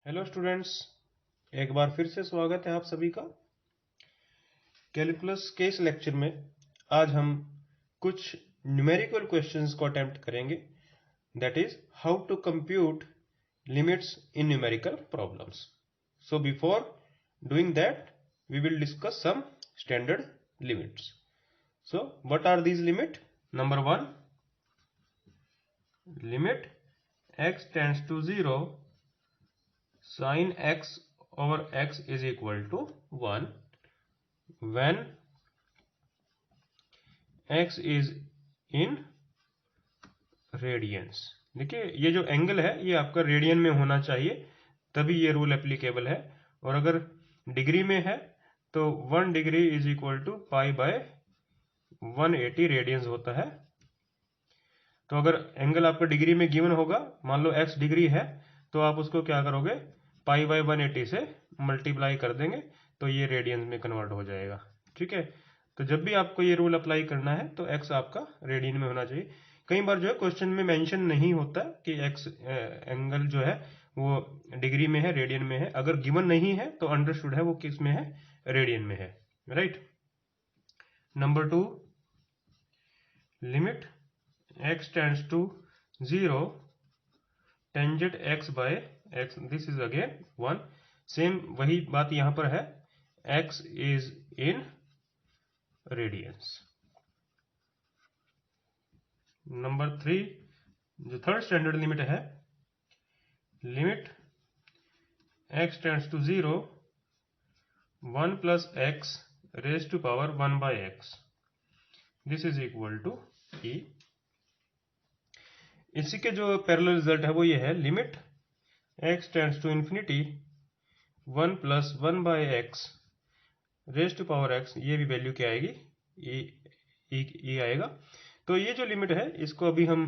Hello students, एक बार फिर से स्वागत है आप सभी का कैलकुलस के इस लेक्चर में। आज हम कुछ न्यूमेरिकल क्वेश्चंस को अटेम्प्ट करेंगे, that is how to compute limits in numerical problems. So before doing that we will discuss some standard limits. So what are these limit? Number 1, limit x tends to 0 sin x over x is equal to 1 when x is in radians. देखिए, ये जो angle है ये आपका radian में होना चाहिए, तभी ये रूल एप्लीकेबल है। और अगर डिग्री में है तो 1 degree is equal to pi by 180 radians होता है। तो अगर एंगल आपका डिग्री में गिवन होगा, मान लो x डिग्री है, तो आप उसको क्या करोगे, पाई बाय 180 से मल्टीप्लाई कर देंगे तो ये रेडियंस में कन्वर्ट हो जाएगा। ठीक है, तो जब भी आपको ये रूल अप्लाई करना है तो x आपका रेडियन में होना चाहिए। कई बार जो है क्वेश्चन में मेंशन नहीं होता कि x एंगल जो है वो डिग्री में है, रेडियन में है। अगर गिवन नहीं है तो अंडरस्टूड है वो किस में है, रेडियन में है। Right. Number 2, limit x tends to 0 tangent x by x, this is again 1। Same वही बात यहां पर है, x is in radians. Number 3, जो थर्ड स्टैंडर्ड लिमिट है, limit x tends to 0 1 plus x raised to power 1 by x, this is equal to e। इसी के जो पैरेलल रिजल्ट है वो ये है, limit x tends to infinity 1 plus 1 by x raise to power x, ये भी वैल्यू क्या आएगी, ई आएगा। तो ये जो लिमिट है इसको अभी हम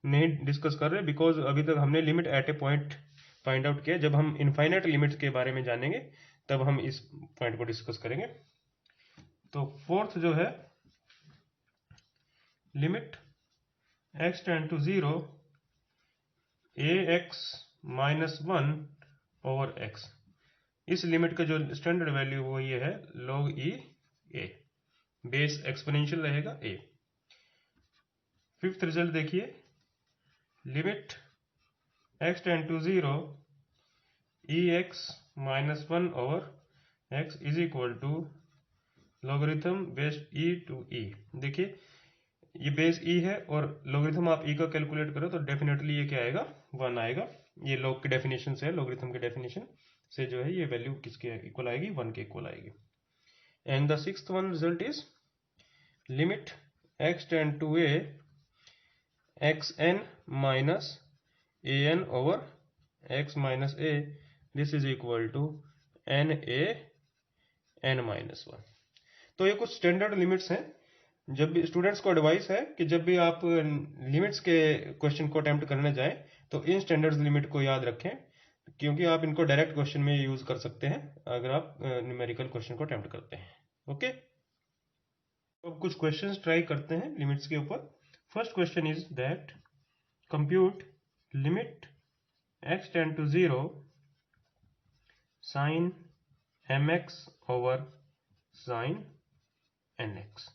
नहीं डिस्कस कर रहे, बिकॉज अभी तक हमने limit at A point find out किया। जब हम इनफाइनाइट लिमिट्स के बारे में जानेंगे तब हम इस पॉइंट को डिस्कस करेंगे। तो फोर्थ जो है, limit x tend to 0 ax minus 1 over x, इस लिमिट का जो स्टैंडर्ड वैल्यू वो ये है log e a, base exponential रहेगा a। फिफ्थ रिजल्ट देखिए, limit x tend to 0 ex minus 1 over x is equal to logarithm base e to e। देखिए, ये बेस e है और लॉगरिथम आप e का कैलकुलेट करो तो डेफिनेटली ये क्या आएगा, 1 आएगा। ये लॉग की डेफिनेशन से है, लॉगरिथम की डेफिनेशन से जो है ये वैल्यू किसके इक्वल आएगी, 1 के इक्वल आएगी। And the sixth one result is limit x tend to a xn minus an over x minus a, this is equal to na n minus 1। तो ये कुछ स्टैंडर्ड लिमिट्स हैं। जब भी स्टूडेंट्स को एडवाइस है कि जब भी आप लिमिट्स के क्वेश्चन को अटेम्प्ट करने जाएं तो इन स्टैंडर्ड्स लिमिट को याद रखें, क्योंकि आप इनको डायरेक्ट क्वेश्चन में यूज कर सकते हैं अगर आप न्यूमेरिकल क्वेश्चन को अटेम्प्ट करते हैं। ओके, अब कुछ क्वेश्चंस ट्राई करते हैं लिमिट्स के ऊपर। First question is that compute limit x tend to 0 sin mx over sin nx।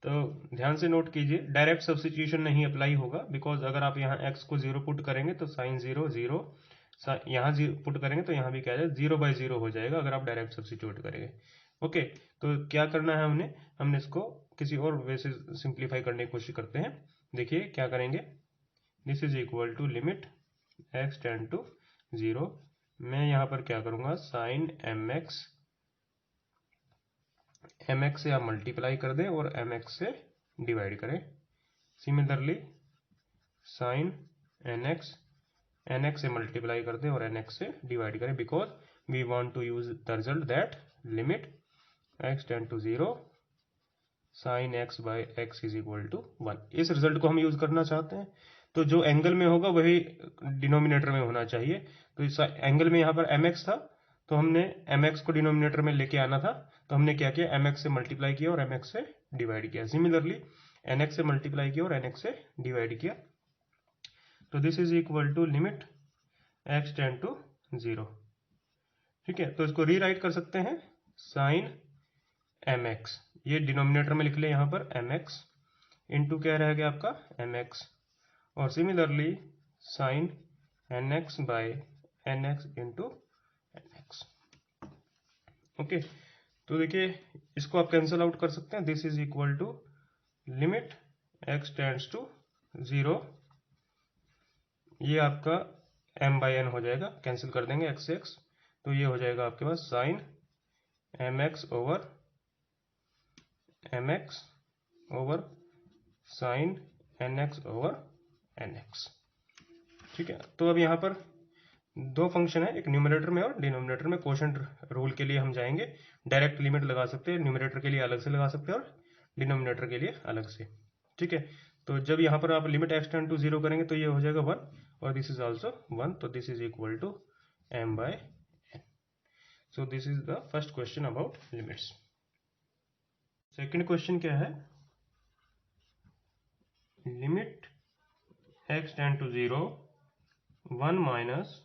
तो ध्यान से नोट कीजिए, डायरेक्ट सब्स्टिट्यूशन नहीं अप्लाई होगा, बिकॉज अगर आप यहाँ x को 0 पुट करेंगे तो साइन 0 0, यहाँ पुट करेंगे तो यहाँ भी क्या जाएगा, 0 बाई 0 हो जाएगा अगर आप डायरेक्ट सब्स्टिट्यूट करेंगे। ओके, तो क्या करना है, हमने इसको किसी और वे से सिंप्लीफाई करने की कोशिश करते हैं। देखिए क्या करेंगे, this is equal to limit x tend to 0, मैं यहाँ पर क्या करूँगा, साइन mx से आप मल्टीप्लाई कर दें और mx से डिवाइड करें। सिमिलरली साइन nx से मल्टीप्लाई कर दें और nx से डिवाइड करें, because we want to use the result that limit x tend to 0 sine x by x is equal to 1। इस रिजल्ट को हम यूज करना चाहते हैं, तो जो एंगल में होगा वही डिनोमिनेटर में होना चाहिए। तो इस एंगल में यहाँ पर mx था, तो हमने mx को डिनोमिनेटर में लेके आना था, तो हमने क्या किया, mx से मल्टीप्लाई किया और mx से डिवाइड किया। सिमिलरली nx से मल्टीप्लाई किया और nx से डिवाइड किया। तो this is equal to limit x tend to 0। ठीक है, तो इसको रीराइट कर सकते हैं साइन mx, ये डिनोमिनेटर में लिख ले यहाँ पर mx इंटू क्या रहेगा आपका mx, और similarly sine nx by nx into nx। Okay, तो देखिए इसको आप कैंसिल आउट कर सकते हैं। This is equal to limit x tends to 0, ये आपका m बाई n हो जाएगा, कैंसिल कर देंगे x से x, तो ये हो जाएगा आपके पास sine mx over mx over sine nx over nx। ठीक है, तो अब यहाँ पर दो फंक्शन है, एक न्यूमरेटर में और डिनोमिनेटर में। क्वोशंट रूल के लिए हम जाएंगे, डायरेक्ट लिमिट लगा सकते हैं, न्यूमरेटर के लिए अलग से लगा सकते हैं और डिनोमिनेटर के लिए अलग से। ठीक है, तो जब यहाँ पर आप लिमिट x टेंड टू 0 करेंगे तो ये हो जाएगा 1 और दिस इज आल्सो 1, तो this is equal to m by n। So this is the first question about limits. Second question क्या है, limit x tend to 0 1 minus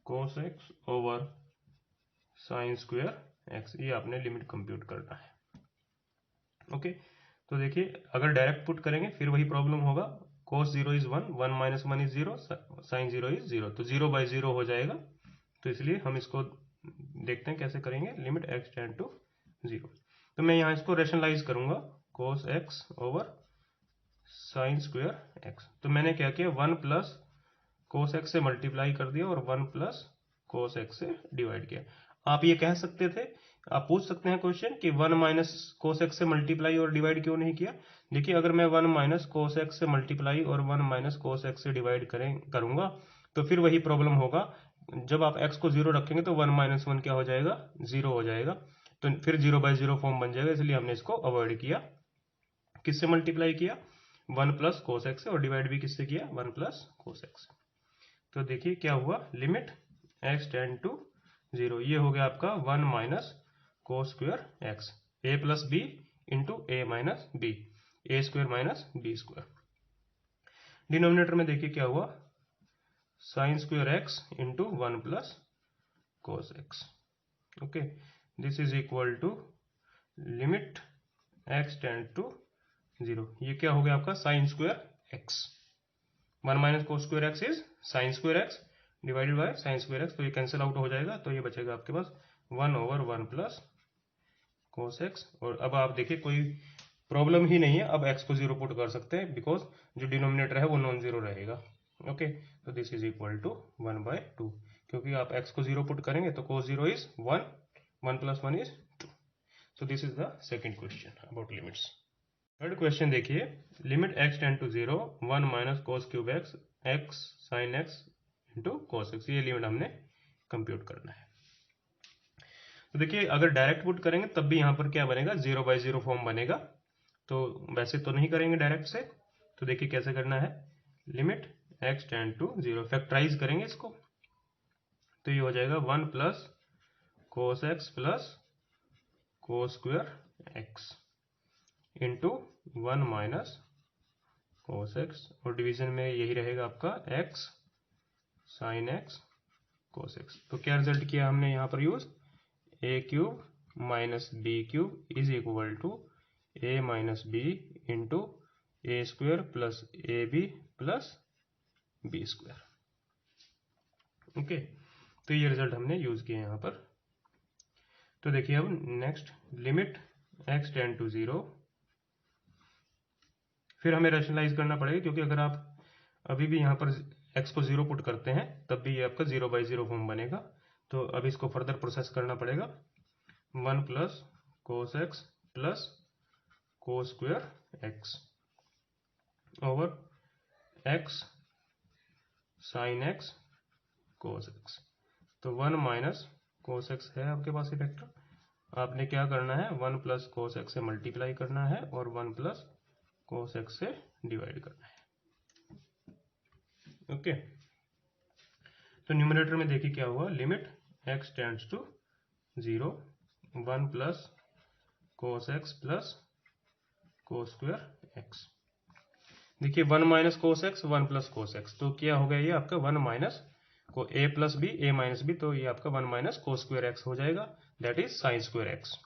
cos x over sine square x, ये आपने limit compute करना है। Okay, तो देखिए अगर direct put करेंगे फिर वही प्रॉब्लम होगा, cos 0 is 1, 1 minus 1 is 0, sine 0 is 0, तो 0 बाई 0 हो जाएगा। तो इसलिए हम इसको देखते हैं कैसे करेंगे, लिमिट x टेंड टू 0। तो मैं यहाँ इसको रेशनलाइज करूंगा, cos x over sine square x, तो मैंने क्या किया 1 प्लस cos x से मल्टीप्लाई कर दिया और 1 प्लस cos x से डिवाइड किया। आप ये कह सकते थे, आप पूछ सकते हैं क्वेश्चन कि 1 माइनस cos x से मल्टीप्लाई और डिवाइड क्यों नहीं किया। देखिए अगर मैं 1 माइनस cos x से मल्टीप्लाई और 1 माइनस cos x से डिवाइड करूंगा तो फिर वही प्रॉब्लम होगा, जब आप x को 0 रखेंगे तो 1 माइनस 1 क्या हो जाएगा, 0 हो जाएगा, तो फिर 0 बाई 0 फॉर्म बन जाएगा, इसलिए हमने इसको अवॉइड किया। किससे मल्टीप्लाई किया, 1 प्लस cos x से, और डिवाइड भी किससे किया, 1 प्लस cos x। तो देखिए क्या हुआ, लिमिट x टेंड टू 0, ये हो गया आपका 1 minus cos square x, a plus B into A minus B, A square minus B square. Denominator में देखिए क्या हुआ, sine square x into 1 plus cos x। Okay, this is equal to limit x tend to 0, ये क्या हो गया आपका sine square x, 1 minus cos square x is sine square x divided by sine square x, तो ये cancel out हो जाएगा, तो ये बचेगा आपके पास 1 ओवर 1 प्लस कोस x। और अब आप देखिए कोई प्रॉब्लम ही नहीं है, अब x को 0 पुट कर सकते हैं, बिकॉज जो डिनोमिनेटर है वो नॉन जीरो रहेगा। ओके, तो this is equal to 1 by 2, क्योंकि आप x को 0 पुट करेंगे तो cos 0 is 1, 1 plus 1 is 2। So this is the second question about limits. Third question देखिए, limit x tend to 0 1 minus cos cube x, x sine x into cos x, ये limit हमने compute करना है। तो देखिए अगर डायरेक्ट पुट करेंगे तब भी यहाँ पर क्या बनेगा, 0 बाई 0 फॉर्म बनेगा, तो वैसे तो नहीं करेंगे डायरेक्ट से। तो देखिए कैसे करना है, limit x tend to 0, factorise करेंगे इसको, तो ये हो जाएगा 1 plus cos x plus cos square x into 1 minus cos x, और डिवीजन में यही रहेगा आपका x sine x cos x। तो क्या रिजल्ट किया हमने यहाँ पर use, a cube minus B cube is equal to a minus B into A square plus A B plus B square. Okay, तो ये रिजल्ट हमने यूज किए यहाँ पर। तो देखिए अब next, limit x tend to 0, फिर हमें रैशनलाइज करना पड़ेगा, क्योंकि अगर आप अभी भी यहाँ पर x को 0 पुट करते हैं तब भी ये आपका 0 बाई 0 फॉर्म बनेगा, तो अब इसको फर्दर प्रोसेस करना पड़ेगा, 1 plus cos x plus cos square x over x sine x cos x। तो 1 माइनस कोस x है आपके पास इफेक्टर, आपने क्या करना है 1 प्लस कोस x से मल्टीप्लाई करना है और 1 प्लस कोस x से डिवाइड करना है। ओके, तो न्यूमरेटर में देखिए क्या हुआ, limit x tends to 0 1 plus cos x plus cos square x। देखिए 1 minus cos x 1 plus cos x, तो क्या हो गया ये आपका 1 माइनस को ए प्लस बी ए माइनस बी, तो ये आपका 1 माइनस कोस स्क्वायर एक्स हो जाएगा, that is sine square x.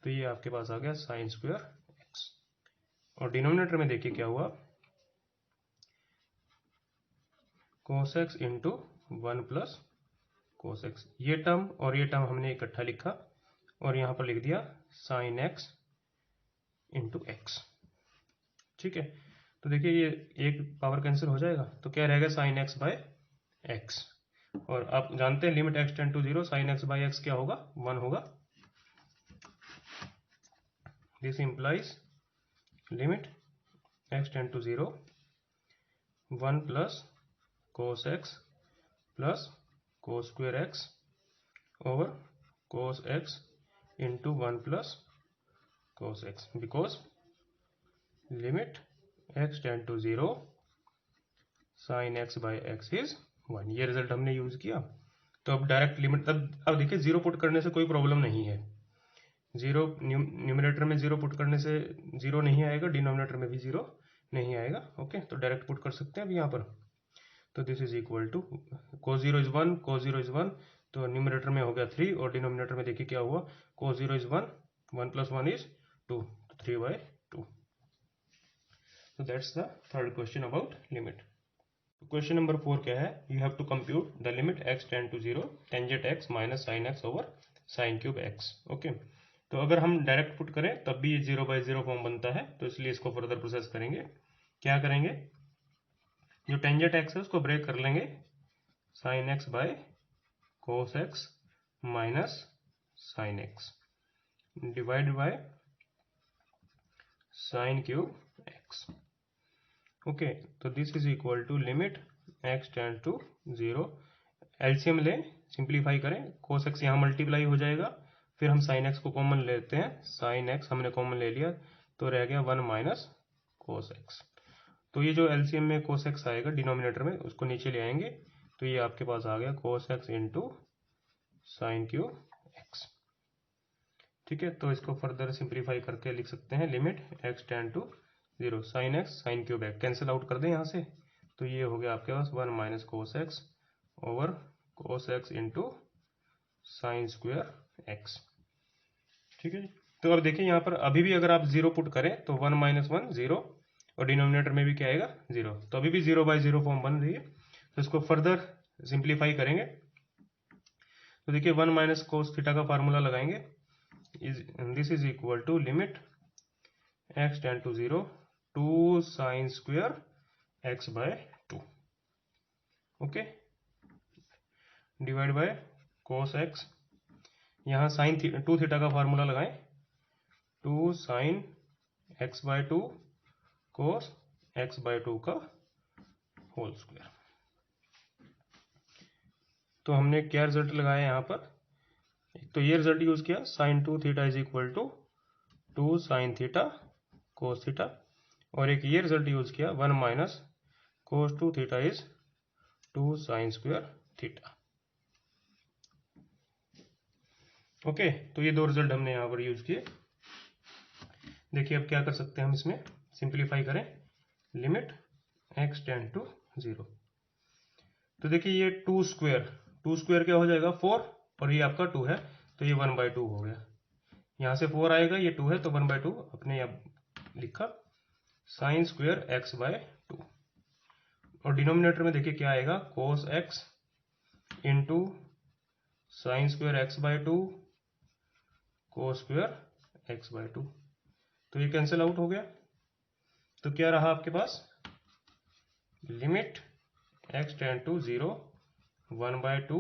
तो ये आपके पास आ गया साइन स्क्वायर एक्स। और डिनोमिनेटर में देखिए क्या हुआ, कोस x into 1 plus cos x, ये टर्म और ये टर्म हमने इकट्ठा लिखा और यहाँ पर लिख दिया साइन एक्स इंटू एक्स। ठीक है, तो देखिए ये एक पावर कैंसिल हो जाएगा, तो क्या रहेगा साइन एक्स बाय एक्स। और आप जानते हैं limit x tend to 0 sine x by x क्या होगा, 1 होगा। This implies limit x tend to 0 1 plus cos x plus cos square x over cos x into 1 plus cos x, because limit x tend to 0 sine x by x is 1। ये result हमने use किया। तो अब direct limit, अब देखिए zero put करने से कोई प्रॉब्लम नहीं है। जीरो न्यूमरेटर में जीरो पुट करने से जीरो नहीं आएगा, डिनोमिनेटर में भी जीरो नहीं आएगा। ओके, तो डायरेक्ट पुट कर सकते हैं अब यहाँ पर। तो this is equal to cos 0 is 1, cos 0 is 1, तो न्यूमरेटर में हो गया 3 और डिनोमिनेटर में देखिए क्या हुआ, कोस 0 इज 1, 1 प्लस 1 इज 2, तो 3/2। So that's the third question about limit. Question number 4 क्या है, you have to compute the limit x tend to 0 tangent x minus sin x over sin cube x. Okay, तो अगर हम direct put करें तब भी ये 0/0 फॉर्म बनता है, तो इसलिए इसको फर्दर प्रोसेस करेंगे। क्या करेंगे, जो टेंजेंट x है उसको ब्रेक कर लेंगे, sin x by cos x minus sin x divide by sin cube x। Okay, तो this is equal to limit x tend to 0, LCM लें, सिंप्लीफाई करें, कोस एक्स यहाँ मल्टीप्लाई हो जाएगा, फिर हम साइन एक्स को कॉमन लेते हैं, साइन एक्स हमने कॉमन ले लिया तो रह गया 1 माइनस कोस एक्स। तो ये जो एलसीएम में कोस एक्स आएगा डिनोमिनेटर में, उसको नीचे ले आएंगे, तो ये आपके पास आ गया कोस x into sign cube x. ठीक है, तो इसको फर्दर सिंप्लीफाई करके लिख सकते हैं, limit x tend to 0 sine x sine cube x cancel out कर दें यहाँ से, तो ये हो गया आपके पास 1 minus cos x over cos x into sine square x. ठीक है जी, तो अब देखिए यहाँ पर अभी भी अगर आप 0 पुट करें तो 1 माइनस 1 0 और डिनोमिनेटर में भी क्या आएगा 0, तो अभी भी 0/0 फॉर्म बन रही है। तो इसको फर्दर सिंप्लीफाई करेंगे, तो देखिए 1 माइनस कोस थीटा का फार्मूला लगाएंगे, this is equal to limit x tend to 0 2 sine square x by 2। Okay, divide by cos x, यहाँ साइन 2 थीटा का फार्मूला लगाएं, 2 sine x by 2 cos x by 2 का whole square. तो हमने क्या result लगाया यहाँ पर, एक तो ये रिजल्ट यूज किया, sine 2 theta is equal to 2 sine theta cos theta, और एक ये रिजल्ट यूज किया 1 minus cos 2 theta is 2 sine square theta. Okay, तो ये दो रिजल्ट हमने यहाँ पर यूज किए। देखिए अब क्या कर सकते हैं हम, इसमें सिंप्लीफाई करें, लिमिट एक्स टेंड टू 0, तो देखिए ये 2 स्क्वायर क्या हो जाएगा 4, और ये आपका 2 है तो ये 1/2 हो गया, यहाँ से 4 आएगा, ये 2 है तो 1/2 अपने आप लिखा, साइन स्क्वायर एक्स बाय 2, और डिनोमिनेटर में देखिए क्या आएगा, cos x into sine square x by 2 cos square x by 2, तो ये कैंसिल आउट हो गया। तो क्या रहा आपके पास, limit x tend to 0 1/2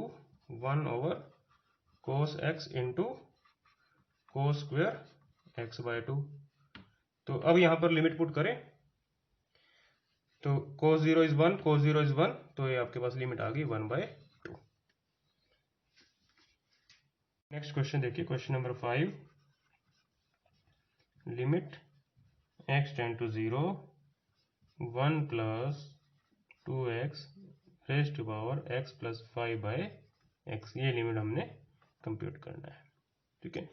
1 over cos x into cos square x by 2। तो अब यहाँ पर लिमिट पुट करें, तो कोस 0 इज 1 कोस 0 इज 1, तो ये आपके पास लिमिट आ गई 1/2। नेक्स्ट क्वेश्चन देखिए, question number 5, limit x tend to 0 1 plus 2x raise to power x plus 5/x, ये लिमिट हमने कंप्यूट करना है। ठीक है,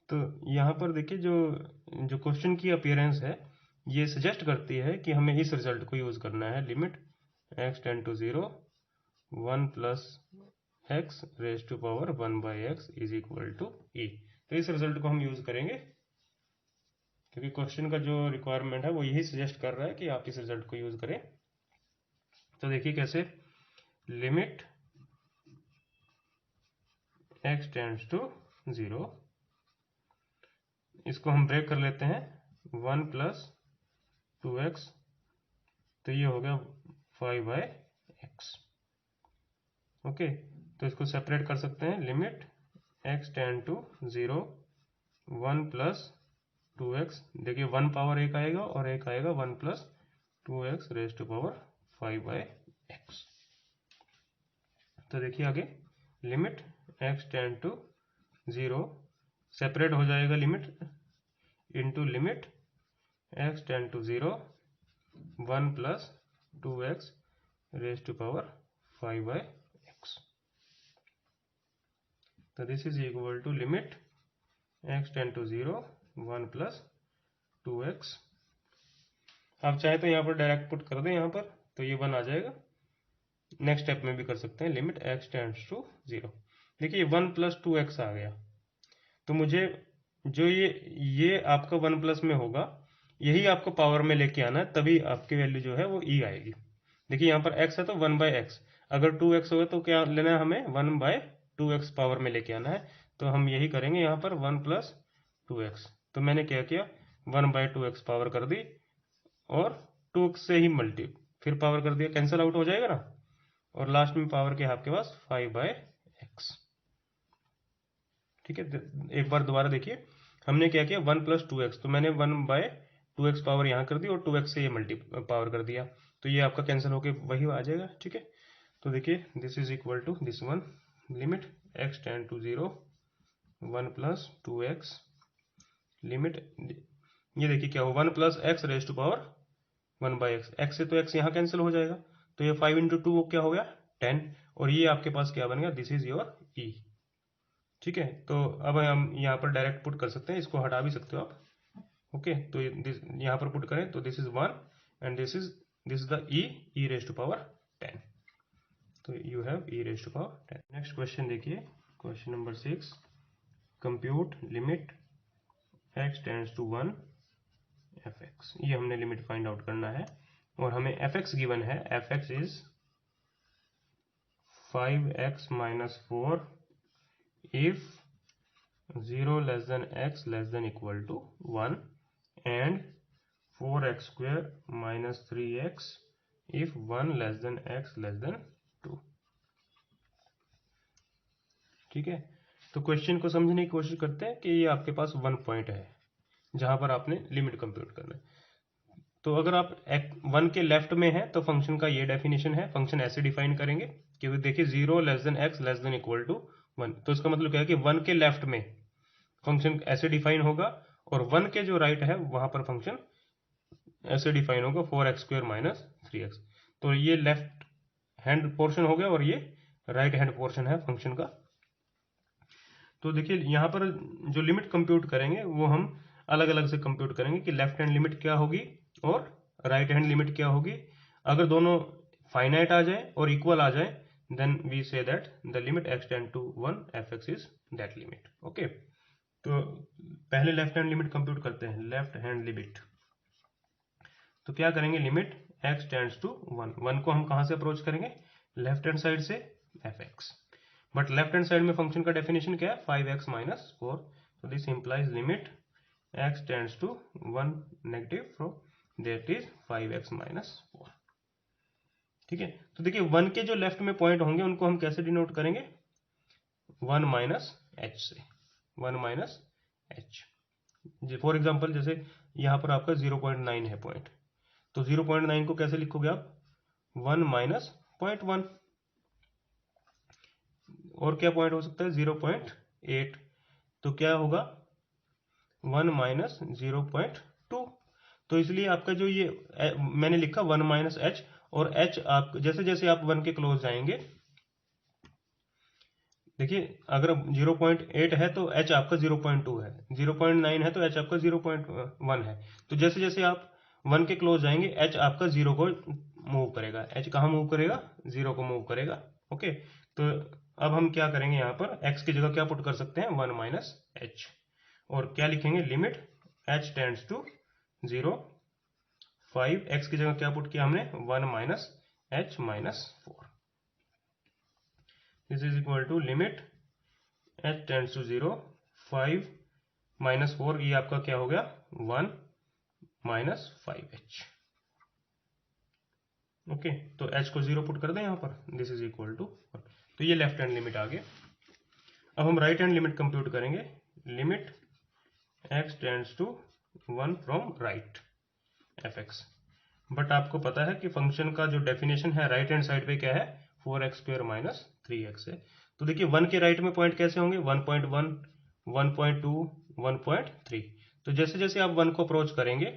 तो यहाँ पर देखिए जो क्वेश्चन की अपीयरेंस है ये सजेस्ट करती है कि हमें इस रिजल्ट को यूज करना है, limit x tend to 0 1 plus x raise to power 1 by x is equal to e. तो इस रिजल्ट को हम यूज करेंगे क्योंकि क्वेश्चन का जो रिक्वायरमेंट है वो यही सजेस्ट कर रहा है कि आप इस रिजल्ट को यूज करें। तो देखिए कैसे, लिमिट x टेंड्स टू 0, इसको हम ब्रेक कर लेते हैं 1 प्लस 2x, तो ये हो गया 5 बाई एक्स। ओके, तो इसको सेपरेट कर सकते हैं, limit x tend to 0 1 plus 2x, देखिए 1 पावर एक आएगा और एक आएगा 1 plus 2x raise to power 5 by x. तो देखिए आगे, limit x tend to 0 separate हो जाएगा limit into limit x tend to 0 1 plus 2x raise to power 5 by x. तो this is equal to limit x tend to 0 1 plus 2x। आप चाहे तो यहाँ पर डायरेक्ट पुट कर दें यहाँ पर, तो ये 1 आ जाएगा। नेक्स्ट स्टेप में भी कर सकते हैं, लिमिट x टेंड्स टू 0। देखिए 1 प्लस 2x आ गया, तो मुझे जो ये आपका 1 प्लस में होगा यही आपको पावर में लेके आना है, तभी आपकी वैल्यू जो है वो e आएगी। देखिए यहाँ पर x है तो 1 बाई एक्स, अगर 2x होगा तो क्या लेना है हमें, 1 बाई 2x पावर में लेके आना है। तो हम यही करेंगे यहाँ पर 1 प्लस 2x। तो मैंने क्या किया, 1 बाई 2x पावर कर दी और 2x से ही फिर पावर कर दिया, कैंसिल आउट हो जाएगा ना, और लास्ट में पावर के आपके पास 5 बाई एक्स। ठीक है, एक बार दोबारा देखिए, हमने क्या किया 1 प्लस 2x, तो मैंने 1 बाय 2x पावर यहाँ कर दी और 2x से ये पावर कर दिया, तो ये आपका कैंसिल होके वही आ जाएगा। ठीक है, तो देखिए this is equal to this one, limit x tend to 0 1 plus 2x, limit ये देखिए क्या हो, 1 plus x raise to power 1 by x, x से तो एक्स यहाँ कैंसिल हो जाएगा, तो ये 5 इंटू 2 क्या हो गया 10, और ये आपके पास क्या बन गया, दिस इज योर ई। ठीक है, तो अब हम यहाँ पर डायरेक्ट पुट कर सकते हैं, इसको हटा भी सकते हो आप। ओके, तो यहाँ पर पुट करें तो this is 1 and this is the e raise to power 10, तो you have e raise to power 10। Next question देखिए, question number 6, compute limit x tends to 1 fx। ये हमने लिमिट फाइंड आउट करना है और हमें fx गिवन है, fx is 5x minus 4 if 0 less than x less than equal to 1 and 4x square minus 3x if 1 less than x less than 2। ठीक है, तो क्वेश्चन को समझने की कोशिश करते हैं कि ये आपके पास 1 पॉइंट है जहां पर आपने लिमिट कंप्यूट करना है। तो अगर आप 1 के लेफ्ट में है तो फंक्शन का ये डेफिनेशन है, फंक्शन ऐसे डिफाइन करेंगे कि देखिए 0 less than x less than equal to 1, तो इसका मतलब क्या है कि 1 के लेफ्ट में फंक्शन ऐसे डिफाइन होगा और 1 के जो राइट है वहां पर फंक्शन ऐसे डिफाइन होगा 4x स्क्वायर माइनस 3x। तो ये लेफ्ट हैंड पोर्शन हो गया और ये राइट हैंड पोर्शन है फंक्शन का। तो देखिए यहाँ पर जो लिमिट कंप्यूट करेंगे वो हम अलग अलग से कंप्यूट करेंगे कि लेफ्ट हैंड लिमिट क्या होगी और राइट हैंड लिमिट क्या होगी। अगर दोनों फाइनाइट आ जाए और इक्वल आ जाए then we say that the limit x tend to 1 fx is that limit. Okay, तो पहले लेफ्ट हैंड लिमिट कंप्यूट करते हैं, लेफ्ट हैंड लिमिट। तो क्या करेंगे, लिमिट x टेंड्स टू 1 को हम कहां से अप्रोच करेंगे, लेफ्ट हैंड साइड से fx, but left hand side में फंक्शन का डेफिनेशन क्या है 5x minus 4, so this implies limit x tends to 1 negative, so that is 5x minus 4। ठीक है, तो देखिए 1 के जो लेफ्ट में पॉइंट होंगे उनको हम कैसे डिनोट करेंगे, 1 माइनस एच से, 1 माइनस एच। फॉर एग्जाम्पल जैसे यहाँ पर आपका 0.9 है पॉइंट, तो 0.9 को कैसे लिखोगे आप, 1 माइनस 0.1, और क्या पॉइंट हो सकता है 0.8, तो क्या होगा 1 माइनस 0.2। तो इसलिए आपका जो ये मैंने लिखा 1 माइनस एच, और एच आप जैसे जैसे आप 1 के क्लोज जाएंगे, देखिए अगर 0.8 है तो एच आपका 0.2 है, 0.9 है तो एच आपका 0.1 है। तो जैसे जैसे आप 1 के क्लोज जाएंगे एच आपका 0 को मूव करेगा, एच कहाँ मूव करेगा, 0 को मूव करेगा। ओके, तो अब हम क्या करेंगे, यहाँ पर x की जगह क्या पुट कर सकते हैं, 1 माइनस एच, और क्या लिखेंगे, limit h tends to 0, 5 x की जगह क्या पुट किया हमने, 1 minus h minus 4, this is equal to limit h tends to 0, 5 minus 4, ये आपका क्या हो गया, 1 माइनस 5h। ओके, तो h को 0 पुट कर दें यहाँ पर, दिस इज इक्वल टू 1, तो ये लेफ्ट हैंड लिमिट आ गया। अब हम राइट हैंड लिमिट कंप्यूट करेंगे, limit x tends to 1 from right fx, but आपको पता है कि फंक्शन का जो डेफिनेशन है राइट हैंड साइड पे क्या है, 4x स्क्वायर माइनस 3x है। तो देखिए 1 के राइट में पॉइंट कैसे होंगे, 1.1, 1.2, 1.3, तो जैसे जैसे आप 1 को अप्रोच करेंगे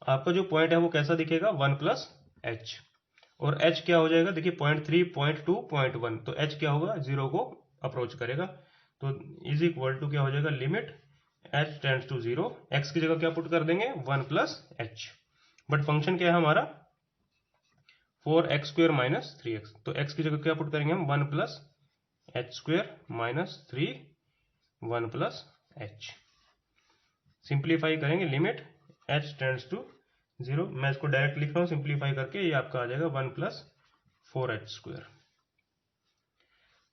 आपका जो पॉइंट है वो कैसा दिखेगा, 1 प्लस एच, और h क्या हो जाएगा, देखिए 0.3, 0.2, 0.1, तो h क्या होगा, 0 को अप्रोच करेगा, तो इज इक्वल टू क्या हो जाएगा, limit h tends to 0, x की जगह क्या पुट कर देंगे, 1 प्लस एच, बट फंक्शन क्या है हमारा 4x स्क्वायर माइनस 3x, तो x की जगह क्या पुट करेंगे हम, 1 plus H square minus 3, 1 plus H, simplify करेंगे, लिमिट h टेंड्स टू 0, मैं इसको डायरेक्ट लिख रहा हूँ सिंप्लीफाई करके, ये आपका आ जाएगा 1 प्लस 4h स्क्वायर,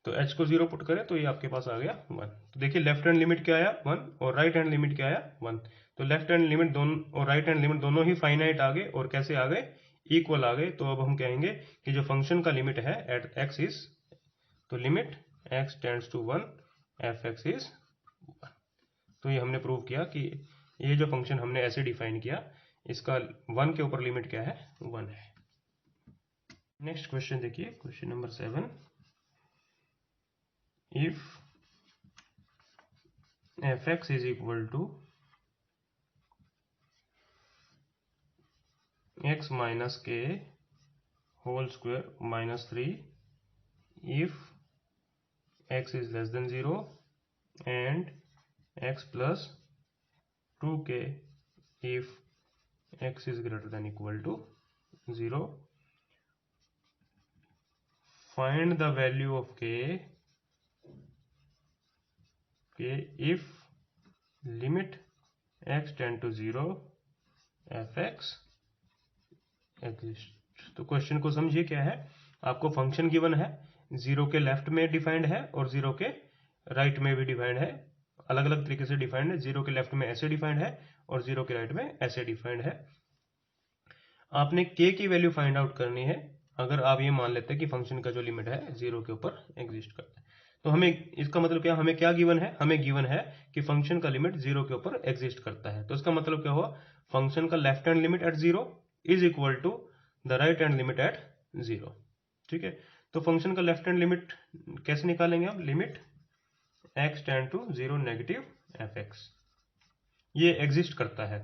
तो h को 0 पुट करें तो ये आपके पास आ गया 1, तो देखिए लेफ्ट हैंड लिमिट क्या आया 1 और राइट हैंड लिमिट क्या आया 1, तो लेफ्ट हैंड लिमिट दोनों और राइट हैंड लिमिट दोनों ही फाइनाइट आ गए, और कैसे आ गए, इक्वल आ गए, तो अब हम कहेंगे कि जो फंक्शन का लिमिट है एट x इज, तो limit x tends to 1 f(x) is 1, तो ये हमने प्रूव किया कि ये जो फंक्शन हमने ऐसे डिफाइन किया इसका 1 के ऊपर लिमिट क्या है, 1 है। नेक्स्ट क्वेश्चन देखिए, question number 7, if fx is equal to x minus k whole square minus 3 if x is less than 0 and x plus 2k if x is greater than equal to 0, find the value of k if limit x tend to 0 fx exist. तो question को समझिए क्या है, आपको function given है, 0 के left में defined है और 0 के राइट में भी डिफाइंड है, अलग अलग तरीके से डिफाइंड है, 0 के लेफ्ट में ऐसे डिफाइंड है और 0 के राइट में ऐसे डिफाइंड है। आपने k की वैल्यू फाइंड आउट करनी है, अगर आप ये मान लेते हैं कि फंक्शन का जो लिमिट है 0 के ऊपर एग्जिस्ट करता है, तो हमें इसका मतलब क्या, हमें क्या गिवन है, हमें गिवन है कि फंक्शन का लिमिट 0 के ऊपर एग्जिस्ट करता है, तो इसका मतलब क्या हुआ, फंक्शन का left hand limit at 0 is equal to the right hand limit at 0, ठीक है। तो फंक्शन का लेफ्ट हैंड लिमिट कैसे निकालेंगे आप, limit x tend to 0 negative fx, ये एग्जिस्ट करता है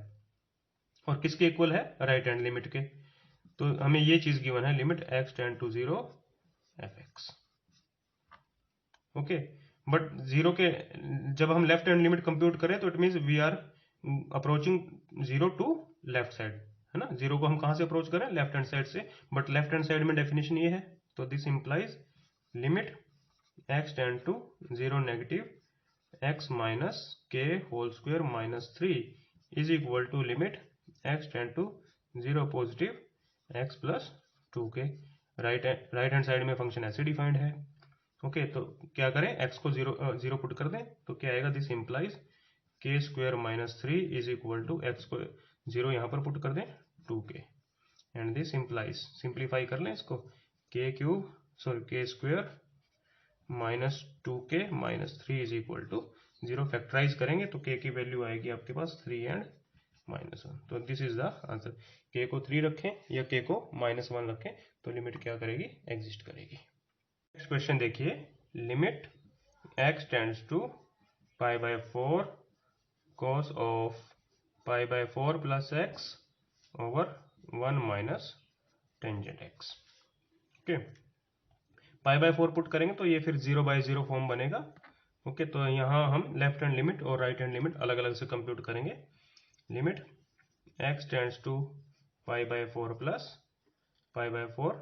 और किसके इक्वल है, राइट हैंड लिमिट के, तो हमें ये चीज गिवन है, limit x tend to 0 fx, okay. But 0 के जब हम लेफ्ट हैंड लिमिट कंप्यूट करें तो it means we are approaching 0 to left side, है ना, 0 को हम कहां से अप्रोच करें, लेफ्ट हैंड साइड से, बट लेफ्ट हैंड साइड में डेफिनेशन ये है, तो this implies limit x tend to 0 negative x minus k whole square minus 3 is equal to limit x tend to 0 positive x plus 2k, right hand side में function ऐसे defined है, okay. तो क्या करें, x को 0 put कर दें तो क्या आएगा, this implies k square minus 3 is equal to x को 0 यहाँ पर पुट कर दें 2k, and this implies, simplify कर लें इसको, k cube sorry k square minus 2k minus 3 is equal to 0, factorise करेंगे तो k की वैल्यू आएगी आपके पास 3 एंड माइनस 1, तो this is the answer, k को 3 रखें या k को माइनस 1 रखें तो लिमिट क्या करेगी, एग्जिस्ट करेगी। नेक्स्ट क्वेश्चन देखिए, limit x tends to pi by 4 cos of pi by 4 plus x over 1 minus tangent x, okay. Pi by 4 put करेंगे तो ये फिर 0 बाय 0 फॉर्म बनेगा, ओके। तो यहाँ हम लेफ्ट हैंड लिमिट और राइट हैंड लिमिट अलग अलग से कंप्यूट करेंगे, limit x tends to pi by 4 plus pi by 4,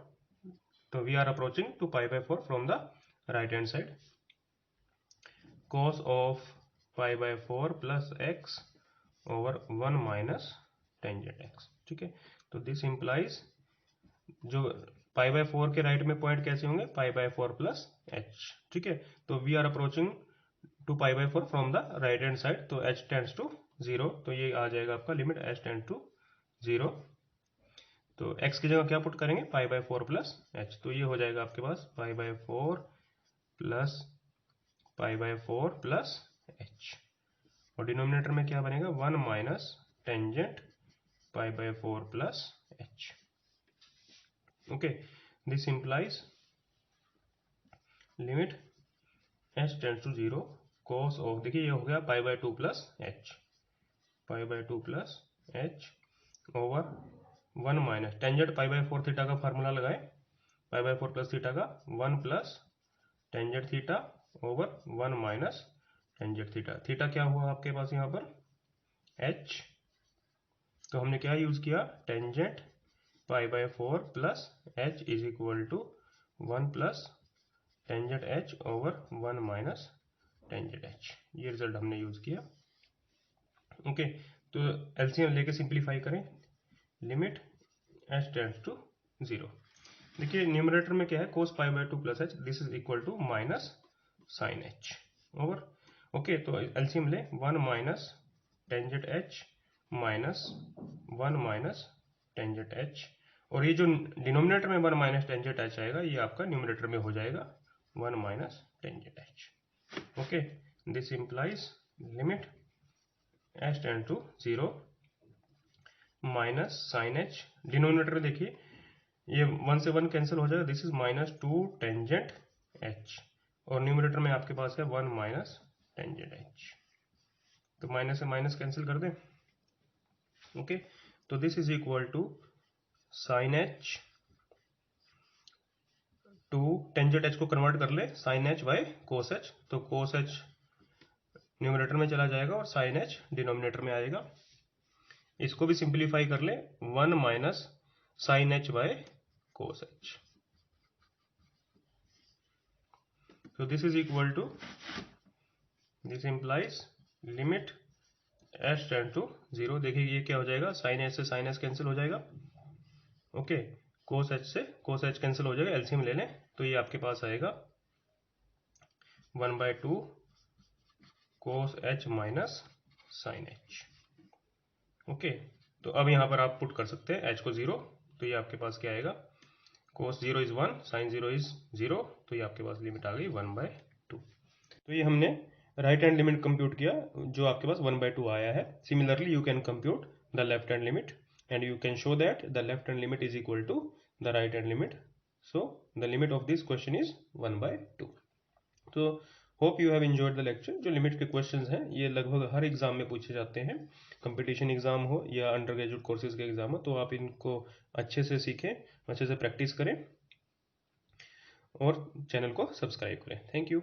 तो we are approaching to π/4 from the right hand side. cos of π/4 plus x over 1 minus tangent x. ठीक है, तो this implies जो π/4 के राइट में पॉइंट कैसे होंगे, π/4 प्लस h. ठीक है, तो we are approaching to π/4 from the right hand side, तो h टेंड्स टू 0. तो ये आ जाएगा आपका लिमिट h टेंड्स टू 0. तो x की जगह क्या पुट करेंगे, π/4 प्लस h. तो ये हो जाएगा आपके पास π/4 प्लस π/4 प्लस h. और डिनोमिनेटर में क्या बनेगा, 1 minus tangent π/4 plus h. Okay, this implies limit h tends to 0 cos of, देखिए ये हो गया π/2 plus h, π/2 plus h over 1 minus tangent π/4 theta का फार्मूला लगाए, π/4 प्लस थीटा का 1 plus tangent theta over 1 minus tangent theta. Theta क्या हुआ आपके पास यहाँ पर h, तो हमने क्या यूज किया, tangent π/4 plus h is equal to 1 plus tangent h over 1 minus tangent h. ये रिजल्ट हमने यूज किया. ओके, तो एलसीएम लेके सिंप्लीफाई करें, लिमिट h टेंड्स टू 0. देखिए न्यूमरेटर में क्या है, cos π/2 plus h, this is equal to minus sine h over. Okay, तो एलसीएम ले, 1 minus tangent h minus 1 minus tangent h, और ये जो डिनोमिनेटर में 1 माइनस टेंजेंट h आएगा, ये आपका न्यूमरेटर में हो जाएगा 1 minus tangent h. Okay, this implies limit h tends to 0 minus sine h. Denominator देखिए ये 1 से 1 कैंसिल हो जाएगा, this is minus 2 tangent h, और न्यूमरेटर में आपके पास है 1 माइनस टेंजेंट h. तो माइनस से माइनस कैंसिल कर दें. ओके, तो this is equal to sine h to tangent h को कन्वर्ट कर ले sine h by cos h, तो कोस h न्यूमरेटर में चला जाएगा और साइन h डिनोमिनेटर में आएगा. इसको भी सिंप्लीफाई कर ले, 1 minus sine h by cos h. तो this is equal to, this implies limit h tend to 0. देखिए ये क्या हो जाएगा, साइन h से साइन h कैंसिल हो जाएगा. ओके, कोस h से कोस h कैंसिल हो जाएगा, एलसीएम ले लें, तो ये आपके पास आएगा 1/2 cos h minus sine h. Okay, तो अब यहाँ पर आप पुट कर सकते हैं h को 0, तो ये आपके पास क्या आएगा, कोस 0 इज 1, साइन 0 इज 0, तो ये आपके पास लिमिट आ गई 1/2. तो ये हमने राइट हैंड लिमिट कंप्यूट किया जो आपके पास 1/2 आया है. Similarly you can compute the left hand limit and you can show that the left hand limit is equal to the right hand limit. So the limit of this question is 1/2. तो hope you have enjoyed the lecture. जो limit के questions हैं ये लगभग हर exam में पूछे जाते हैं, कंपटीशन एग्जाम हो या अंडर ग्रेजुएट कोर्सेज के एग्जाम हो, तो आप इनको अच्छे से सीखें, अच्छे से प्रैक्टिस करें और चैनल को सब्सक्राइब करें. Thank you.